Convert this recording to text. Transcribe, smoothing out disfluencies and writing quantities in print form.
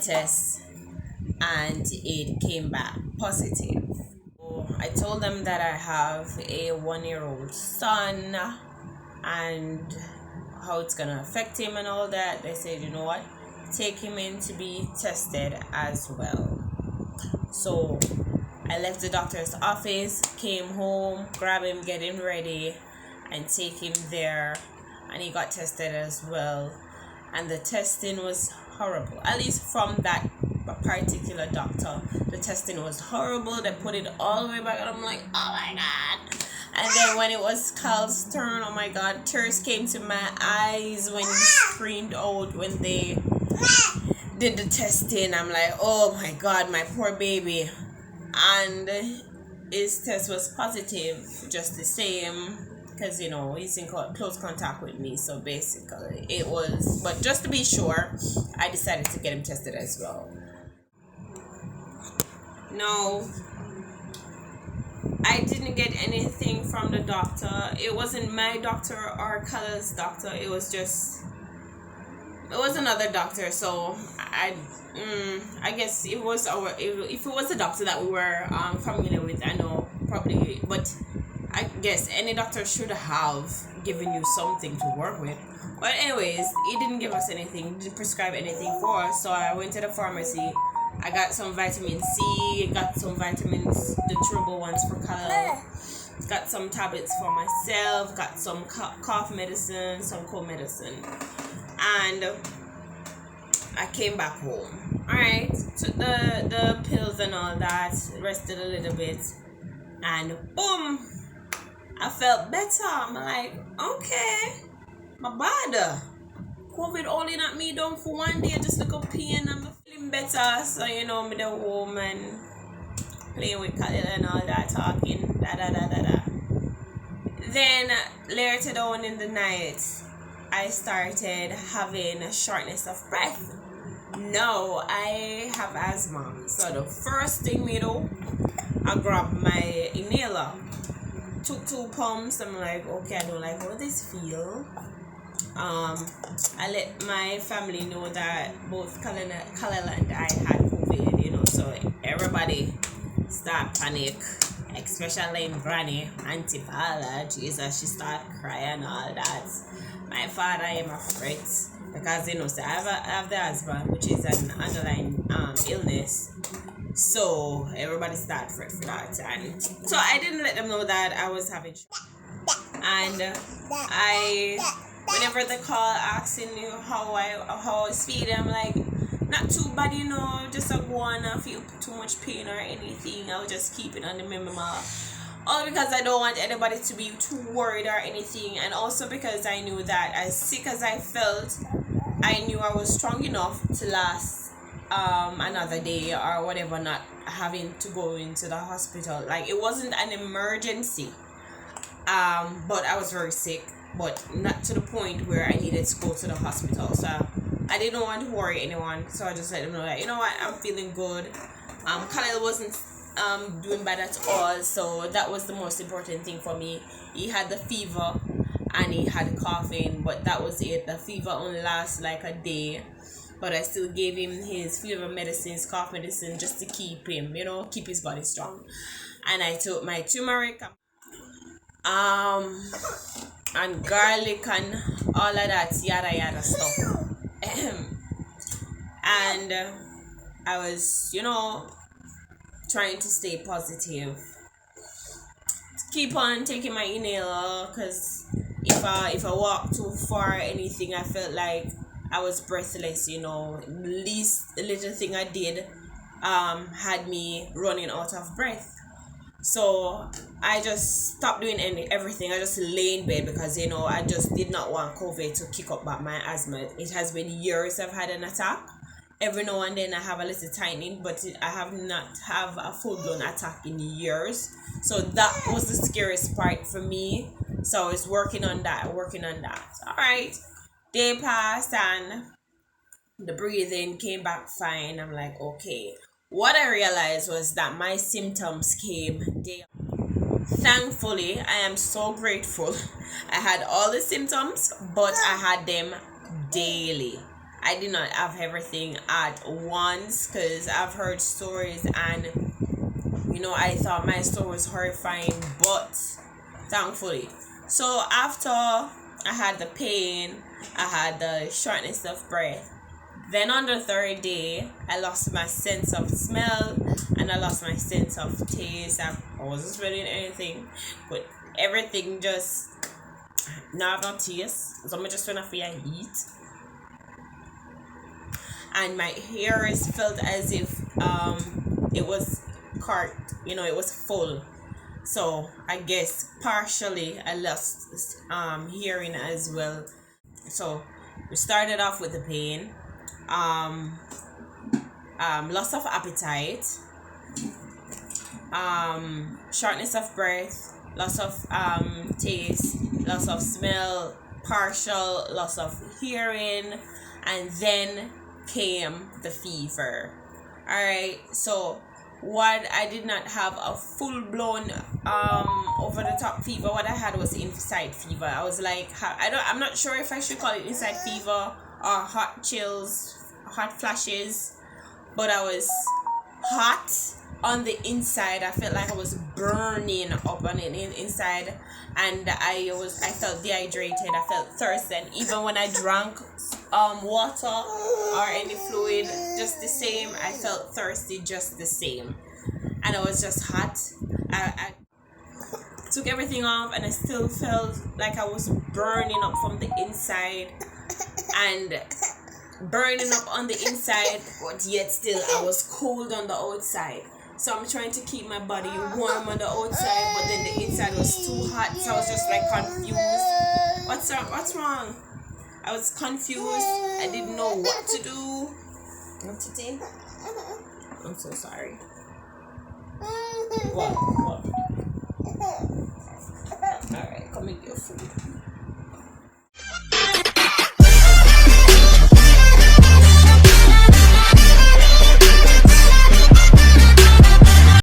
test and it came back positive. So I told them that I have a 1-year-old son and how it's gonna affect him and all that. They said, you know what, take him in to be tested as well. So I left the doctor's office, came home, grab him, get him ready, and take him there, and he got tested as well. And the testing was horrible, at least from that particular doctor. The testing was horrible. They put it all the way back, and I'm like, oh my god. And then when it was Khal's turn, oh my god, tears came to my eyes when he screamed out when they did the testing. I'm like, oh my god, my poor baby. And his test was positive just the same, because you know he's in close contact with me. So basically it was, but just to be sure, I decided to get him tested as well. No, I didn't get anything from the doctor. It wasn't my doctor or Khal-El's doctor. It was another doctor. So I guess it was if it was a doctor that we were familiar with, I know probably, but I guess any doctor should have given you something to work with. But anyways, he didn't give us anything, didn't prescribe anything for us. So I went to the pharmacy. I got some vitamin C, got some vitamins, the chewable ones for Khal-El, got some tablets for myself, got some cough medicine, some cold medicine, and I came back home. Alright, took the pills and all that, rested a little bit, and boom, I felt better. I'm like, okay, my bad. COVID only not me down for one day, just look up pain, I'm feeling better. So you know, me the home and playing with Khal-El and all that, talking, da. Then later down in the night, I started having a shortness of breath. No, I have asthma. So the first thing we do, I grabbed my inhaler, took 2 pumps. I'm like, okay, I don't like how this feel. I let my family know that both Khal-El and I had COVID, you know, so everybody start panic, especially in Granny, Auntie Paula, Jesus, she start crying and all that. My father, I'm afraid, because you know, so I have the asthma, which is an underlying illness. So everybody start fret for that, and so I didn't let them know that I was having, and whenever they call asking you how I was feeling, I'm like, not too bad, you know, just a go on, I feel too much pain or anything. I'll just keep it on the memory. All because I don't want anybody to be too worried or anything, and also because I knew that as sick as I felt, I knew I was strong enough to last another day or whatever, not having to go into the hospital. Like, it wasn't an emergency, but I was very sick, but not to the point where I needed to go to the hospital. So I didn't want to worry anyone, so I just let them know that, you know what, I'm feeling good. Khal-El wasn't doing bad at all, so that was the most important thing for me. He had the fever and he had coughing, but that was it. The fever only lasts like a day, but I still gave him his fever medicines, cough medicine, just to keep him, you know, keep his body strong. And I took my turmeric and garlic and all of that yada stuff. And I was, you know, trying to stay positive, keep on taking my inhaler, because if I walk too far or anything, I felt like I was breathless, you know. Least little thing I did had me running out of breath. So I just stopped doing everything. I just lay in bed because, you know, I just did not want COVID to kick up back my asthma. It has been years I've had an attack. Every now and then I have a little tightening, but I have not have a full-blown attack in years. So that was the scariest part for me. So I was working on that. Alright. Day passed and the breathing came back fine. I'm like, okay. What I realized was that my symptoms came day. Thankfully, I am so grateful. I had all the symptoms, but I had them daily. I did not have everything at once, because I've heard stories, and I thought my story was horrifying, but thankfully. So after I had the pain, I had the shortness of breath. Then on the third day, I lost my sense of smell and I lost my sense of taste. I wasn't smelling anything, but everything just now have no taste. So I'm just trying to feel heat, and my hair is felt as if it was cart, it was full. So I guess partially I lost hearing as well. So we started off with the pain, loss of appetite, shortness of breath, loss of taste, loss of smell, partial loss of hearing, and then came the fever. All right, so what I did not have a full blown over the top fever. What I had was inside fever. I was like, I'm not sure if I should call it inside fever or hot chills, hot flashes, but I was hot on the inside. I felt like I was burning up on the inside, and I felt dehydrated. I felt thirsty, and even when I drank water or any fluid, just the same, I felt thirsty just the same, and I was just hot. I took everything off, and I still felt like I was burning up from the inside and burning up on the inside, but yet still I was cold on the outside. So I'm trying to keep my body warm on the outside, but then the inside was too hot, so I was just like confused. What's wrong? I was confused. I didn't know what to do. What to do? I'm so sorry. What? Alright, come and get your food.